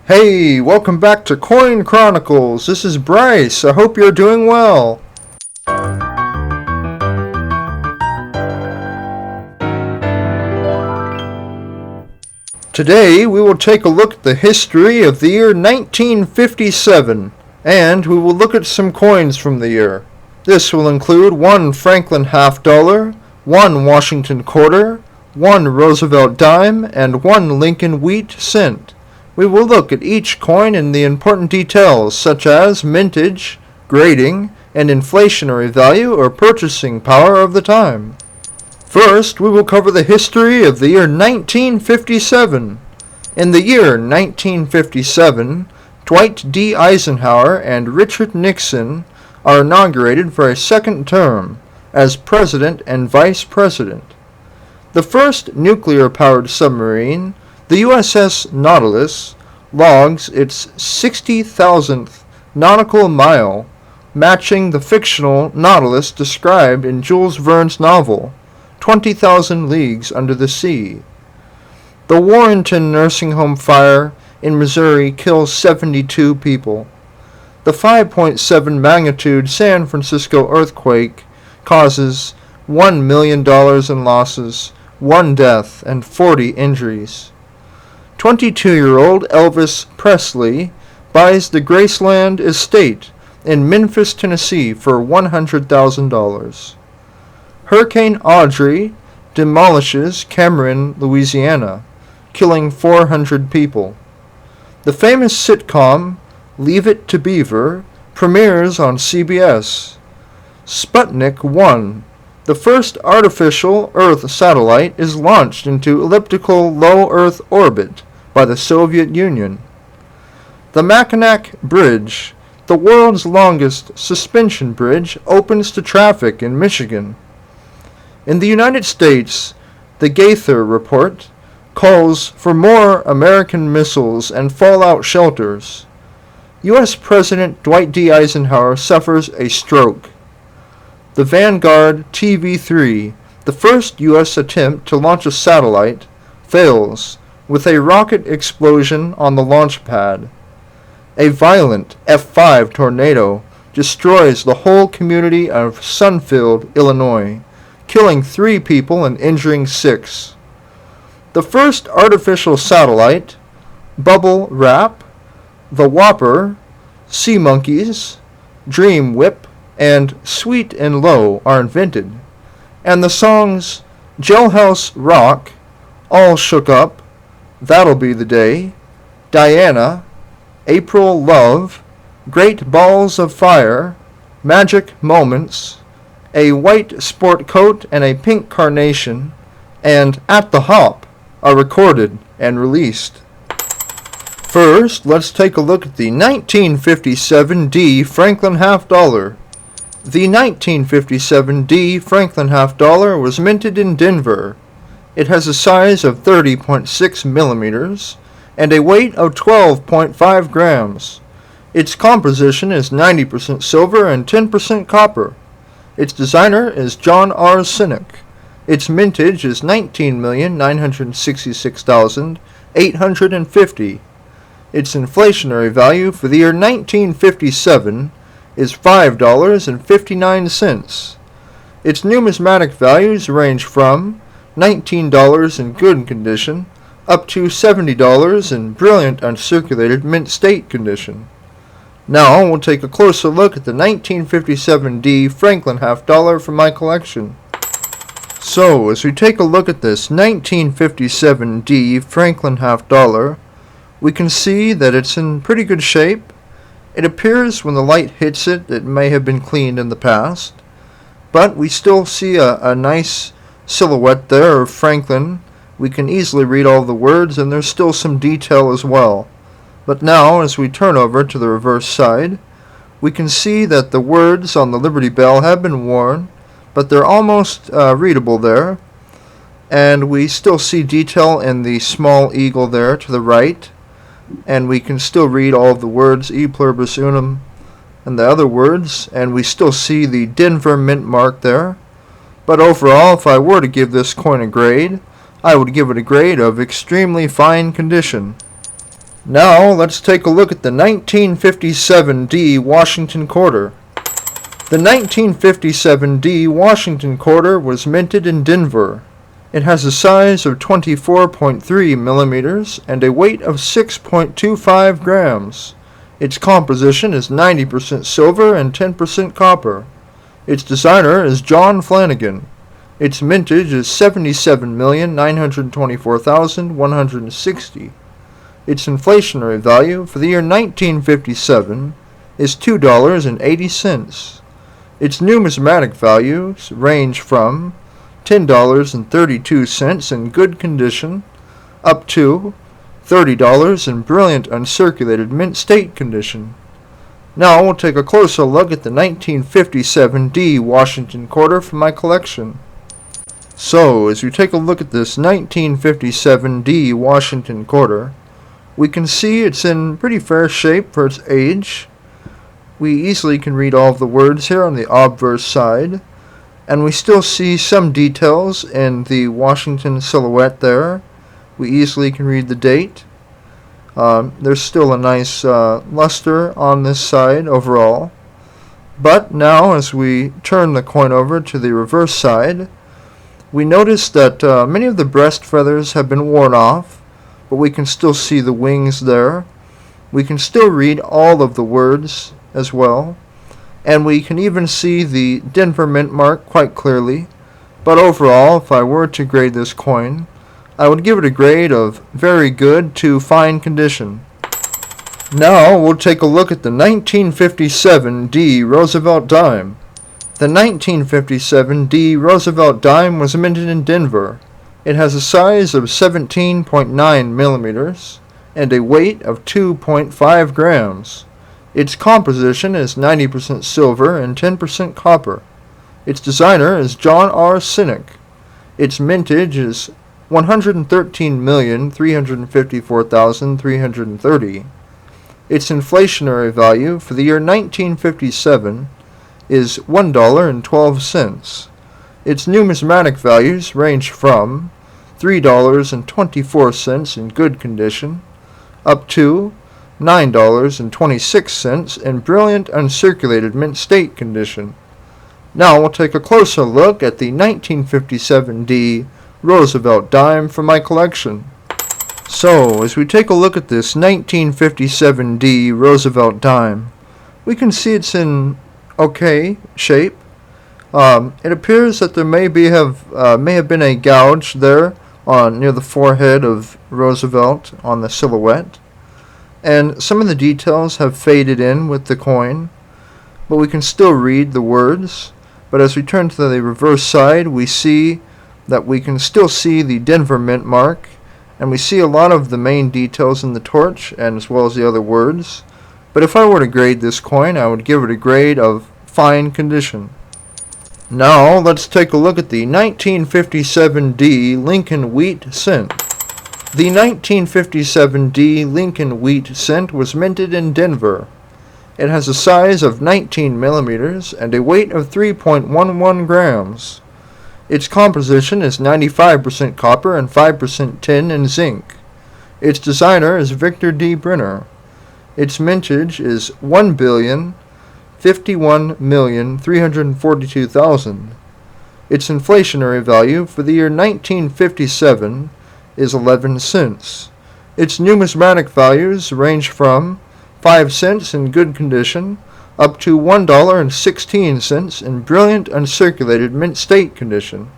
Hey, welcome back to Coin Chronicles. This is Bryce. I hope you're doing well. Today we will take a look at the history of the year 1957, and we will look at some coins from the year. This will include one Franklin half-dollar, one Washington quarter, one Roosevelt dime, and one Lincoln wheat cent. We will look at each coin and the important details such as mintage, grading, and inflationary value or purchasing power of the time. First, we will cover the history of the year 1957. In the year 1957, Dwight D. Eisenhower and Richard Nixon are inaugurated for a second term as President and Vice President. The first nuclear-powered submarine, the USS Nautilus, logs its 60,000th nautical mile, matching the fictional Nautilus described in Jules Verne's novel, 20,000 Leagues Under the Sea. The Warrenton nursing home fire in Missouri kills 72 people. The 5.7 magnitude San Francisco earthquake causes $1 million in losses, 1 death, and 40 injuries. 22-year-old Elvis Presley buys the Graceland Estate in Memphis, Tennessee for $100,000. Hurricane Audrey demolishes Cameron, Louisiana, killing 400 people. The famous sitcom Leave It to Beaver premieres on CBS. Sputnik 1, the first artificial Earth satellite, is launched into elliptical low Earth orbit by the Soviet Union. The Mackinac Bridge, the world's longest suspension bridge, opens to traffic in Michigan. In the United States, the Gaither Report calls for more American missiles and fallout shelters. U.S. President Dwight D. Eisenhower suffers a stroke. The Vanguard TV-3, the first U.S. attempt to launch a satellite, fails with a rocket explosion on the launch pad. A violent F5 tornado destroys the whole community of Sunfield, Illinois, killing 3 people and injuring 6. The first artificial satellite, Bubble Wrap, the Whopper, Sea Monkeys, Dream Whip, and Sweet and Low are invented, and the songs Jailhouse Rock, All Shook Up, That'll Be the Day, Diana, April Love, Great Balls of Fire, Magic Moments, A White Sport Coat and a Pink Carnation, and At the Hop are recorded and released. First, let's take a look at the 1957 D Franklin half-dollar. The 1957 D Franklin half-dollar was minted in Denver. It has a size of 30.6 millimeters and a weight of 12.5 grams. Its composition is 90% silver and 10% copper. Its designer is John R. Sinek. Its mintage is 19,966,850. Its inflationary value for the year 1957 is $5.59. Its numismatic values range from $19 in good condition up to $70 in brilliant uncirculated mint state condition. Now we'll take a closer look at the 1957 D Franklin half-dollar from my collection. So, as we take a look at this 1957 D Franklin half-dollar, we can see that it's in pretty good shape. It appears when the light hits it, it may have been cleaned in the past, but we still see a nice silhouette there of Franklin. We can easily read all the words, and there's still some detail as well. But now, as we turn over to the reverse side, we can see that the words on the Liberty Bell have been worn, but they're almost readable there. And we still see detail in the small eagle there to the right, and we can still read all of the words, E pluribus unum, and the other words, and we still see the Denver mint mark there. But overall, if I were to give this coin a grade, I would give it a grade of extremely fine condition. Now let's take a look at the 1957 D Washington quarter. The 1957 D Washington quarter was minted in Denver. It has a size of 24.3 millimeters and a weight of 6.25 grams. Its composition is 90% silver and 10% copper. Its designer is John Flanagan. Its mintage is 77,924,160. Its inflationary value for the year 1957 is $2.80. Its numismatic values range from $10.32 in good condition up to $30 in brilliant uncirculated mint state condition. Now we'll take a closer look at the 1957 D Washington quarter from my collection. So, as we take a look at this 1957 D Washington quarter, we can see it's in pretty fair shape for its age. We easily can read all of the words here on the obverse side, and we still see some details in the Washington silhouette there. We easily can read the date. There's still a nice luster on this side overall. But now, as we turn the coin over to the reverse side, we notice that many of the breast feathers have been worn off, but we can still see the wings there. We can still read all of the words as well, and we can even see the Denver mint mark quite clearly. But overall, if I were to grade this coin, I would give it a grade of very good to fine condition. Now we'll take a look at the 1957 D Roosevelt dime. The 1957 D Roosevelt dime was minted in Denver. It has a size of 17.9 millimeters and a weight of 2.5 grams. Its composition is 90% silver and 10% copper. Its designer is John R. Sinek. Its mintage is 113,354,330. Its inflationary value for the year 1957 is $1.12. Its numismatic values range from $3.24 in good condition up to $9.26 in brilliant uncirculated mint state condition. Now we'll take a closer look at the 1957 D Roosevelt dime from my collection. So, as we take a look at this 1957 D Roosevelt dime, we can see it's in okay shape. It appears that there may have been a gouge there near the forehead of Roosevelt on the silhouette, and some of the details have faded in with the coin, but we can still read the words. But as we turn to the reverse side, we see that we can still see the Denver mint mark, and we see a lot of the main details in the torch, and as well as the other words. But if I were to grade this coin, I would give it a grade of fine condition. Now let's take a look at the 1957 D Lincoln Wheat Cent. The 1957 D Lincoln Wheat Cent was minted in Denver. It has a size of 19 millimeters and a weight of 3.11 grams. Its composition is 95% copper and 5% tin and zinc. Its designer is Victor D. Brenner. Its mintage is 1,051,342,000. Its inflationary value for the year 1957 is 11 cents. Its numismatic values range from 5 cents in good condition up to $1.16 in brilliant uncirculated mint state condition.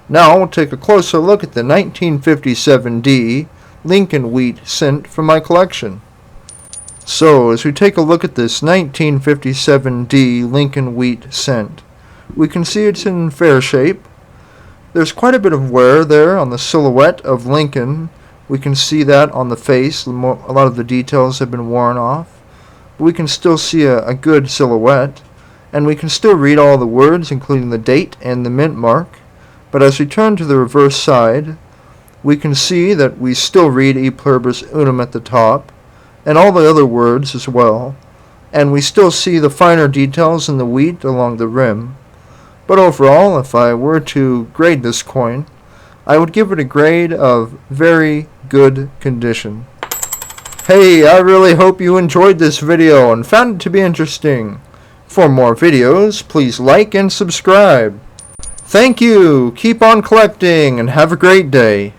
Now we'll take a closer look at the 1957 D Lincoln Wheat Cent from my collection. So, as we take a look at this 1957 D Lincoln Wheat Cent, we can see it's in fair shape. There's quite a bit of wear there on the silhouette of Lincoln. We can see that on the face. A lot of the details have been worn off. But we can still see a good silhouette, and we can still read all the words, including the date and the mint mark. But as we turn to the reverse side, we can see that we still read E pluribus unum at the top, and all the other words as well, and we still see the finer details in the wheat along the rim. But overall, if I were to grade this coin, I would give it a grade of very good condition. Hey, I really hope you enjoyed this video and found it to be interesting. For more videos, please like and subscribe. Thank you, keep on collecting, and have a great day.